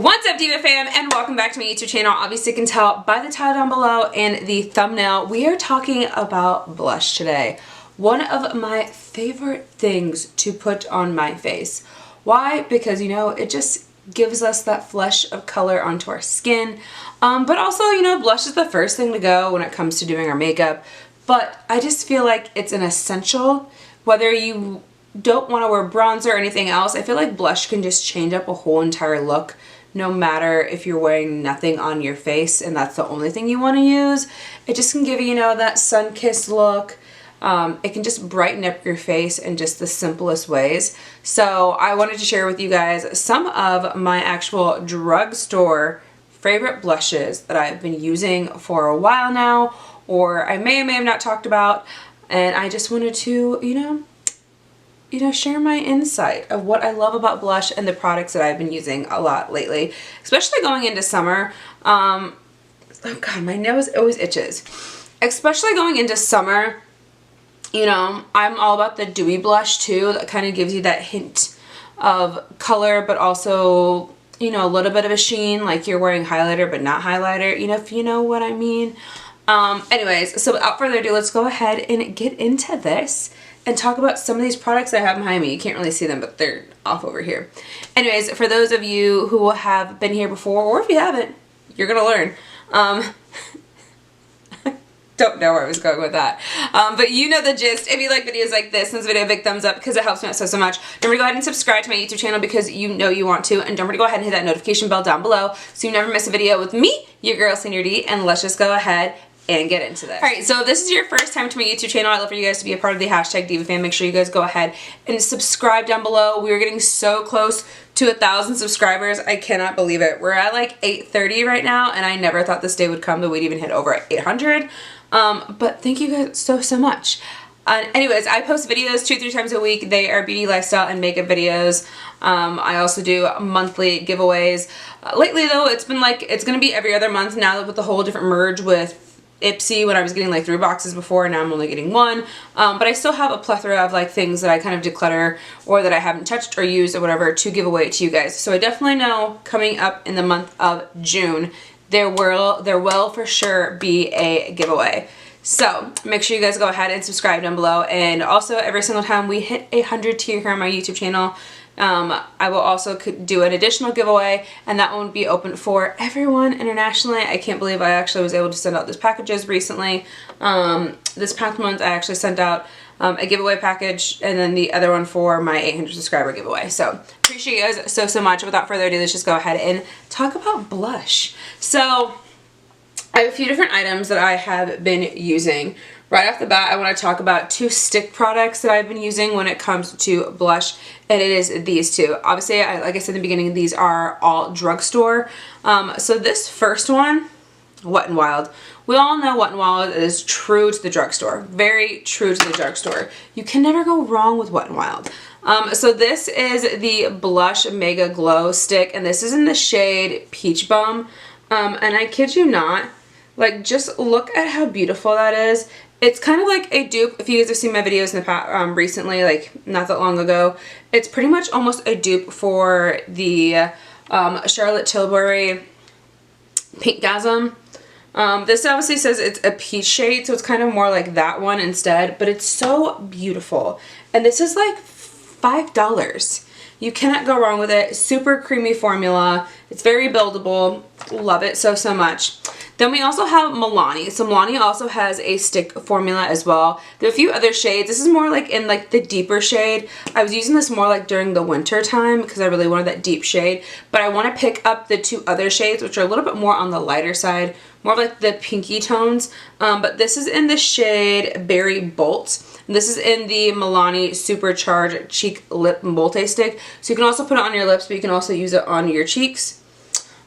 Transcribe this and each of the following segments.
What's up, Diva fam, and welcome back to my YouTube channel. Obviously you can tell by the title down below and the thumbnail, we are talking about blush today. One of my favorite things to put on my face. Why? Because, you know, it just gives us that flush of color onto our skin. But also, you know, blush is the first thing to go when it comes to doing our makeup. But I just feel like it's an essential, whether you don't want to wear bronzer or anything else. I feel like blush can just change up a whole entire look. No matter if you're wearing nothing on your face and that's the only thing you want to use. It just can give you, you know, that sun-kissed look. It can just brighten up your face in just the simplest ways. So I wanted to share with you guys some of my actual drugstore favorite blushes that I've been using for a while now, or I may or may have not talked about, and I just wanted to, you know, share my insight of what I love about blush and the products that I've been using a lot lately, especially going into summer. Oh God, my nose always itches. Especially going into summer, you know, I'm all about the dewy blush too. That kind of gives you that hint of color, but also, you know, a little bit of a sheen, like you're wearing highlighter but not highlighter, you know, if you know what I mean. Anyways, so without further ado, let's go ahead and get into this and talk about some of these products I have behind me. You can't really see them, but they're off over here. Anyways, for those of you who have been here before, or if you haven't, you're gonna learn. Don't know where I was going with that. But you know the gist. If you like videos like this, this video, a big thumbs up because it helps me out so much. Don't forget to go ahead and subscribe to my YouTube channel because you know you want to. And don't forget to go ahead and hit that notification bell down below so you never miss a video with me, your girl, Senior D. And let's just go ahead and get into this. Alright, so if this is your first time to my YouTube channel, I'd love for you guys to be a part of the hashtag Diva Fan. Make sure you guys go ahead and subscribe down below. We are getting so close to 1,000 subscribers. I cannot believe it. We're at like 830 right now, and I never thought this day would come that we'd even hit over 800. But thank you guys so much. Anyways, I post videos 2-3 times a week. They are beauty, lifestyle, and makeup videos. I also do monthly giveaways. Lately though, it's been like, it's gonna be every other month now with the whole different merge with IPSY, when I was getting like 3 boxes before, now I'm only getting 1. But I still have a plethora of like things that I kind of declutter or that I haven't touched or used or whatever to give away to you guys. So I definitely know coming up in the month of June, there will for sure be a giveaway. So make sure you guys go ahead and subscribe down below. And also every single time we hit 100 tier here on my YouTube channel, I will also do an additional giveaway, and that one will be open for everyone internationally. I can't believe I actually was able to send out those packages recently. This past month I actually sent out a giveaway package, and then the other one for my 800 subscriber giveaway. So appreciate you guys so much. Without further ado, let's just go ahead and talk about blush. So I have a few different items that I have been using. Right off the bat, I want to talk about 2 stick products that I've been using when it comes to blush, and it is these 2. Obviously, like I said in the beginning, these are all drugstore. So this first one, Wet n Wild. We all know Wet n Wild is true to the drugstore. Very true to the drugstore. You can never go wrong with Wet n Wild. So this is the Blush Mega Glow Stick, and this is in the shade Peach Bum. And I kid you not, like, just look at how beautiful that is. It's kind of like a dupe. If you guys have seen my videos in the past, recently, like not that long ago, it's pretty much almost a dupe for the Charlotte Tilbury Pinkgasm. This obviously says it's a peach shade, so it's kind of more like that one instead, but it's so beautiful. And this is like $5. You cannot go wrong with it. Super creamy formula. It's very buildable. Love it so much. Then we also have Milani. So Milani also has a stick formula as well. There are a few other shades. This is more like in like the deeper shade. I was using this more like during the winter time because I really wanted that deep shade. But I want to pick up the 2 other shades, which are a little bit more on the lighter side, more of like the pinky tones. But this is in the shade Berry Bolt. And this is in the Milani Supercharged Cheek Lip Multi-Stick. So you can also put it on your lips, but you can also use it on your cheeks.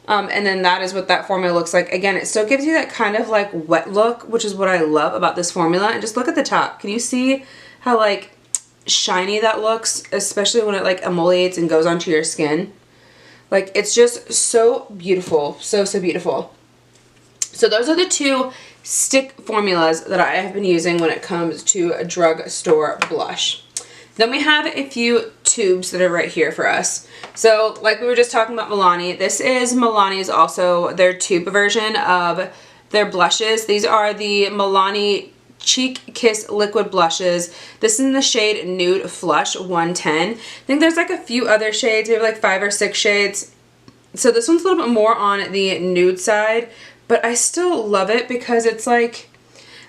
And then that is what that formula looks like. Again, it still gives you that kind of like wet look, which is what I love about this formula. And just look at the top. Can you see how like shiny that looks, especially when it like emoliates and goes onto your skin? Like, it's just so beautiful. So beautiful. So those are the 2 stick formulas that I have been using when it comes to a drugstore blush. Then we have a few tubes that are right here for us. So like we were just talking about Milani, this is Milani's also their tube version of their blushes. These are the Milani Cheek Kiss Liquid Blushes. This is in the shade Nude Flush 110. I think there's like a few other shades, maybe like 5 or 6 shades. So this one's a little bit more on the nude side, but I still love it because it's like,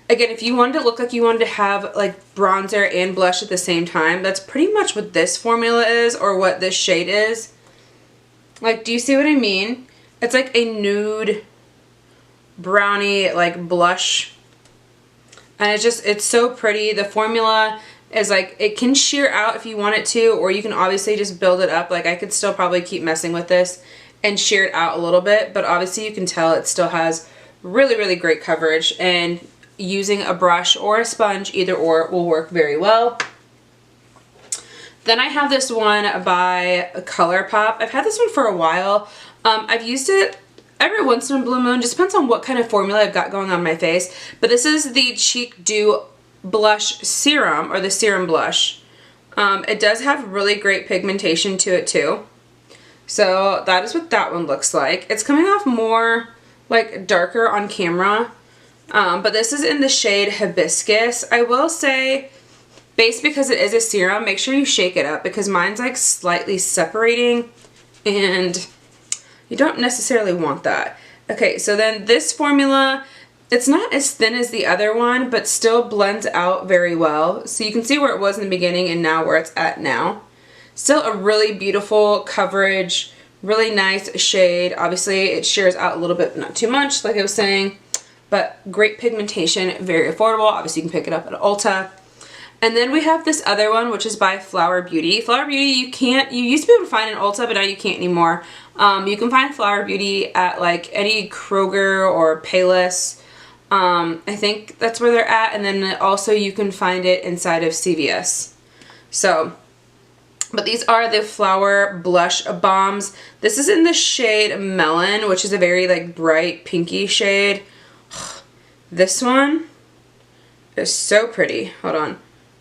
again, if you wanted to look like you wanted to have like bronzer and blush at the same time, that's pretty much what this formula is, or what this shade is. Like, do you see what I mean? It's like a nude brownie like blush, and it's so pretty. The formula is like, it can sheer out if you want it to, or you can obviously just build it up. Like, I could still probably keep messing with this and sheer it out a little bit, but obviously you can tell it still has really, really great coverage, and using a brush or a sponge, either or, will work very well. Then I have this one by ColourPop. I've had this one for a while. I've used it every once in a blue moon, just depends on what kind of formula I've got going on my face. But this is the Cheek Dew Blush Serum, or the Serum Blush. It does have really great pigmentation to it too. So that is what that one looks like. It's coming off more like darker on camera. But this is in the shade Hibiscus. I will say, based because it is a serum, make sure you shake it up, because mine's like slightly separating and you don't necessarily want that. Okay, so then this formula, it's not as thin as the other one, but still blends out very well. So you can see where it was in the beginning and now where it's at now. Still a really beautiful coverage, really nice shade. Obviously it shears out a little bit, but not too much, like I was saying. But great pigmentation, very affordable. Obviously you can pick it up at Ulta. And then we have this other one, which is by Flower Beauty. Flower Beauty, you used to be able to find in Ulta, but now you can't anymore. You can find Flower Beauty at like any Kroger or Payless. I think that's where they're at. And then also you can find it inside of CVS. So, but these are the Flower Blush Bombs. This is in the shade Melon, which is a very like bright pinky shade. This one is so pretty. Hold on.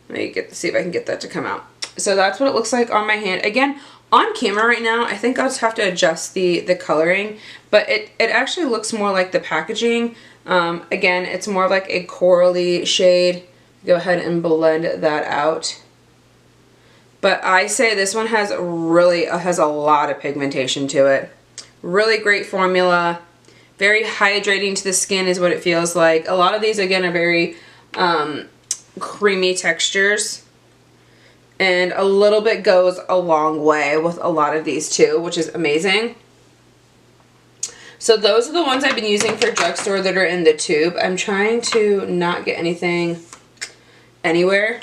Let me see if I can get that to come out. So that's what it looks like on my hand. Again, on camera right now, I think I'll just have to adjust the coloring, but it actually looks more like the packaging. Again, it's more like a corally shade. Go ahead and blend that out. But I say this one has a lot of pigmentation to it. Really great formula. Very hydrating to the skin is what it feels like. A lot of these, again, are very creamy textures. And a little bit goes a long way with a lot of these too, which is amazing. So those are the ones I've been using for drugstore that are in the tube. I'm trying to not get anything anywhere.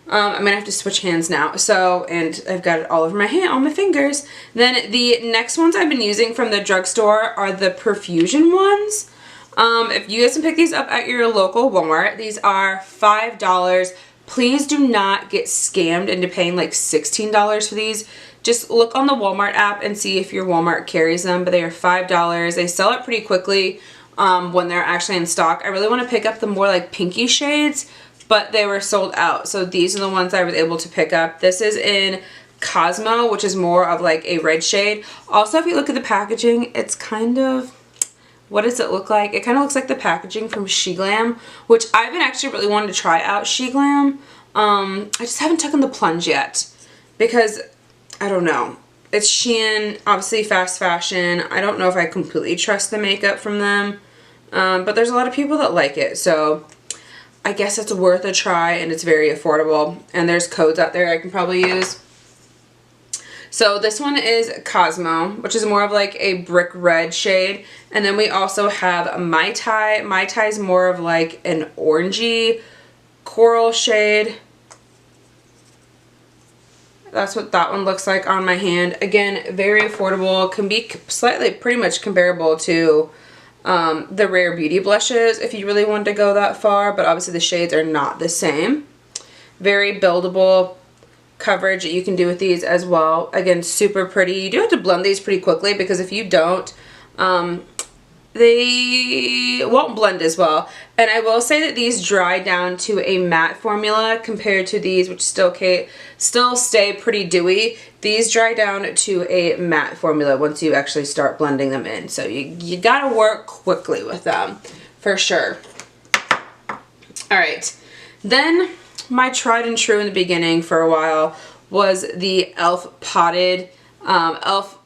I'm gonna have to switch hands now. So, and I've got it all over my hand, on my fingers. Then the next ones I've been using from the drugstore are the Perfusion ones. If you guys can pick these up at your local Walmart, these are $5. Please do not get scammed into paying like $16 for these. Just look on the Walmart app and see if your Walmart carries them, but they are $5. They sell it pretty quickly when they're actually in stock. I really want to pick up the more like pinky shades, but they were sold out. So these are the ones I was able to pick up. This is in Cosmo, which is more of like a red shade. Also, if you look at the packaging, it's kind of, what does it look like? It kind of looks like the packaging from SheGlam, which I've been actually really wanting to try out SheGlam. I just haven't taken the plunge yet because I don't know. It's Shein, obviously fast fashion. I don't know if I completely trust the makeup from them, but there's a lot of people that like it, so I guess it's worth a try, and it's very affordable, and there's codes out there I can probably use. So this one is Cosmo, which is more of like a brick red shade, and then we also have Mai Tai. Mai Tai is more of like an orangey coral shade. That's what that one looks like on my hand. Again, very affordable, can be slightly, pretty much comparable to the Rare Beauty blushes if you really wanted to go that far, but obviously the shades are not the same. Very buildable coverage that you can do with these as well. Again, super pretty. You do have to blend these pretty quickly because if you don't, they won't blend as well. And I will say that these dry down to a matte formula compared to these, which still stay pretty dewy. These dry down to a matte formula once you actually start blending them in. So you gotta work quickly with them, for sure. All right, then my tried and true in the beginning for a while was the e.l.f. e.l.f.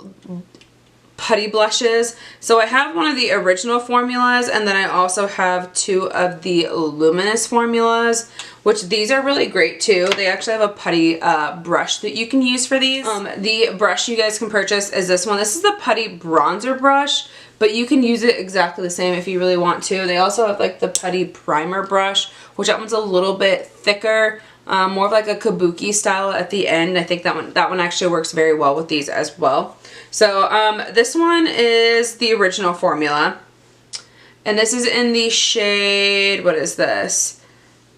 putty blushes. So I have one of the original formulas, and then I also have two of the luminous formulas, which these are really great too. They actually have a putty brush that you can use for these. The brush you guys can purchase is this one. This is the putty bronzer brush, but you can use it exactly the same if you really want to. They also have like the putty primer brush, which that one's a little bit thicker, more of like a kabuki style at the end. I think that one actually works very well with these as well. So this one is the original formula, and this is in the shade, what is this?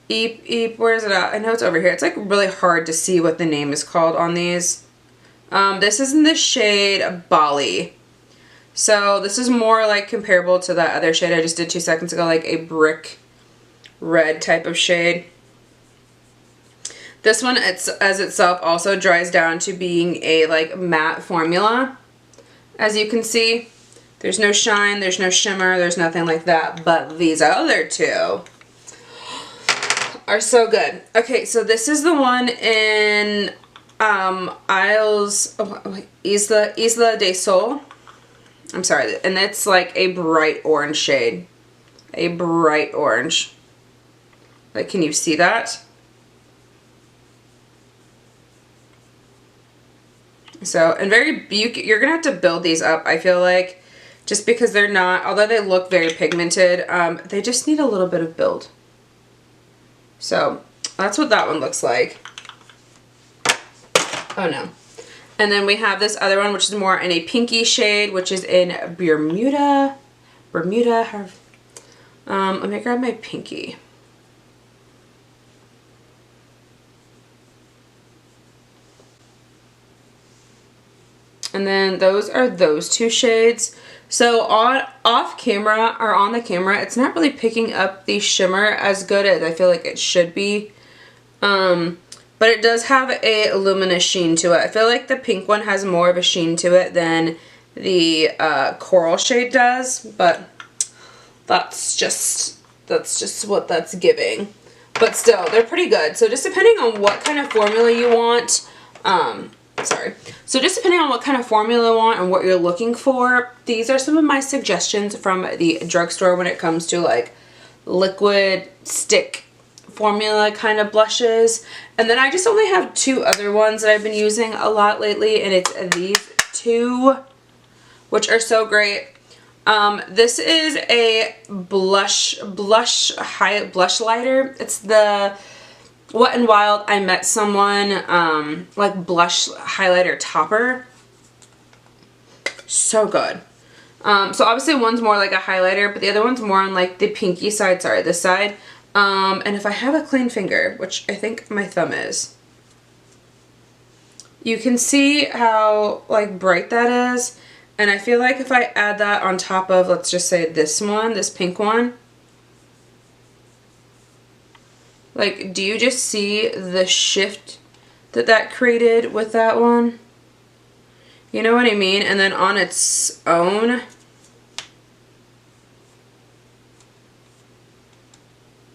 Where is it at? I know it's over here. It's like really hard to see what the name is called on these. This is in the shade Bali. So this is more like comparable to that other shade I just did 2 seconds ago, like a brick red type of shade. This one, as itself, also dries down to being a like matte formula. As you can see, there's no shine, there's no shimmer, there's nothing like that, but these other two are so good. Okay, so this is the one in Isla de Sol. I'm sorry, and it's like a bright orange shade. A bright orange. Like, can you see that? So, and you're gonna have to build these up, I feel like, just because they're not, although they look very pigmented, they just need a little bit of build. So, that's what that one looks like. Oh no. And then we have this other one, which is more in a pinky shade, which is in Bermuda. Let me grab my pinky. And then those are those two shades. So off camera, or on the camera, it's not really picking up the shimmer as good as I feel like it should be. But it does have a luminous sheen to it. I feel like the pink one has more of a sheen to it than the coral shade does, but that's just what that's giving. But still, they're pretty good. So just depending on what kind of formula you want, So just depending on what kind of formula you want and what you're looking for, these are some of my suggestions from the drugstore when it comes to like liquid stick formula kind of blushes. And then I just only have two other ones that I've been using a lot lately, and it's these two, which are so great. This is a blush lighter. It's the Wet n Wild I Met Someone like blush highlighter topper. So good. So obviously one's more like a highlighter, but the other one's more on like the pinky side, sorry, this side. And if I have a clean finger, which I think my thumb is, you can see how like bright that is. And I feel like if I add that on top of, let's just say this one, this pink one, like, do you just see the shift that created with that one? You know what I mean? And then on its own,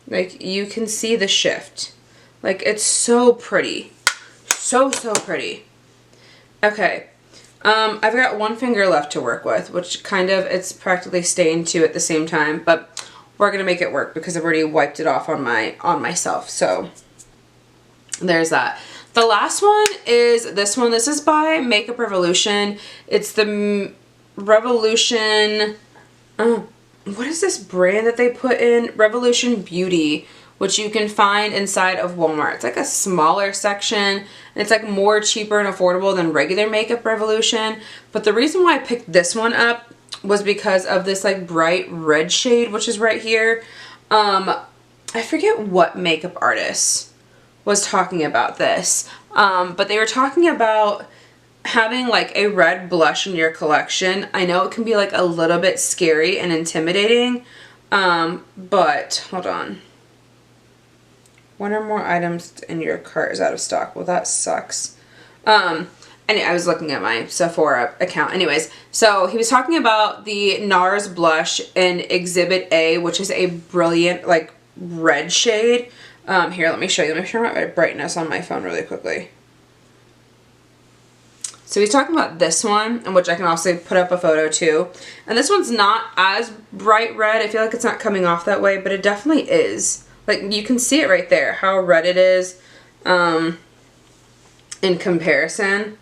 like, you can see the shift. Like, it's so pretty. So, so pretty. Okay. I've got one finger left to work with, which kind of, it's practically stained too at the same time, but we're gonna make it work because I've already wiped it off on myself. So there's that. The last one is this one. This is by Makeup Revolution. It's the Revolution, what is this brand that they put in? Revolution Beauty, which you can find inside of Walmart. It's like a smaller section, and it's like more cheaper and affordable than regular Makeup Revolution. But the reason why I picked this one up was because of this like bright red shade, which is right here. I forget what makeup artist was talking about this, but they were talking about having like a red blush in your collection, I know it can be like a little bit scary and intimidating, but hold on. One or more items in your cart is out of stock. Well, that sucks. And I was looking at my Sephora account. Anyways, so he was talking about the NARS blush in Exhibit A, which is a brilliant like red shade. Here, let me show you. Let me show my brightness on my phone really quickly. So he's talking about this one, and which I can also put up a photo too. And this one's not as bright red. I feel like it's not coming off that way, but it definitely is. Like, you can see it right there, how red it is in comparison.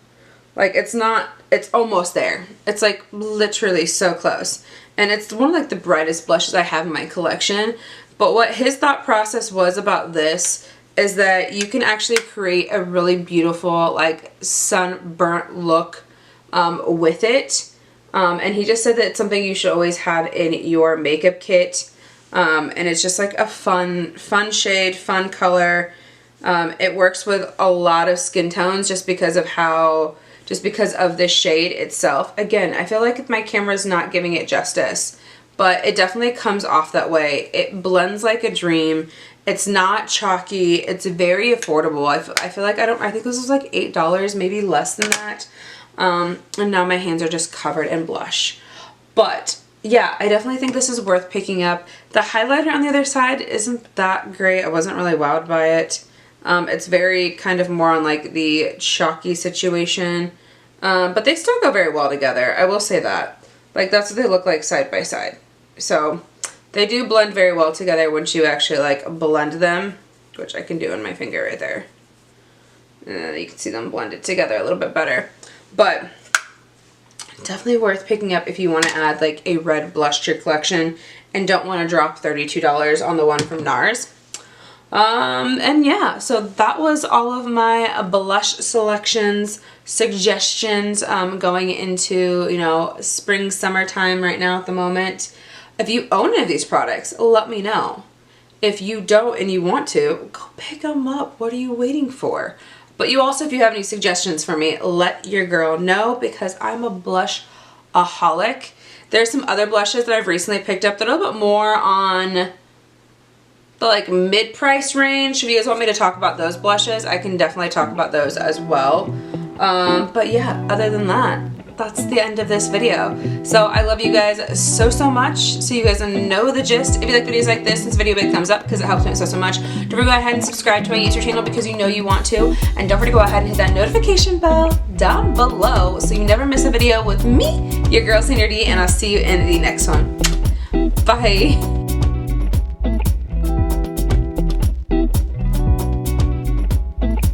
Like, it's not, it's almost there. It's like literally so close. And it's one of like the brightest blushes I have in my collection. But what his thought process was about this is that you can actually create a really beautiful like sunburnt look with it. And he just said that it's something you should always have in your makeup kit. And it's just like a fun shade, fun color. It works with a lot of skin tones just because of the shade itself. Again, I feel like my camera's not giving it justice, but it definitely comes off that way. It blends like a dream. It's not chalky. It's very affordable. I feel like I think this was like $8, maybe less than that. And now my hands are just covered in blush. But yeah, I definitely think this is worth picking up. The highlighter on the other side isn't that great. I wasn't really wowed by it. It's very kind of more on like the chalky situation. But they still go very well together. I will say that. Like, that's what they look like side by side. So they do blend very well together once you actually like blend them, which I can do on my finger right there. And you can see them blended together a little bit better. But definitely worth picking up if you want to add like a red blush to your collection and don't want to drop $32 on the one from NARS. And yeah, so that was all of my blush selections, suggestions going into, you know, spring, summertime right now at the moment. If you own any of these products, let me know. If you don't and you want to, go pick them up. What are you waiting for? But you also, if you have any suggestions for me, let your girl know, because I'm a blush-aholic. There's some other blushes that I've recently picked up that are a little bit more on the like mid-price range. If you guys want me to talk about those blushes, I can definitely talk about those as well. But yeah, other than that, that's the end of this video. So I love you guys so much. So you guys know the gist. If you like videos like this video a big thumbs up because it helps me so much. Don't forget to go ahead and subscribe to my YouTube channel because you know you want to. And don't forget to go ahead and hit that notification bell down below so you never miss a video with me, your girl Sandra D, and I'll see you in the next one. Bye.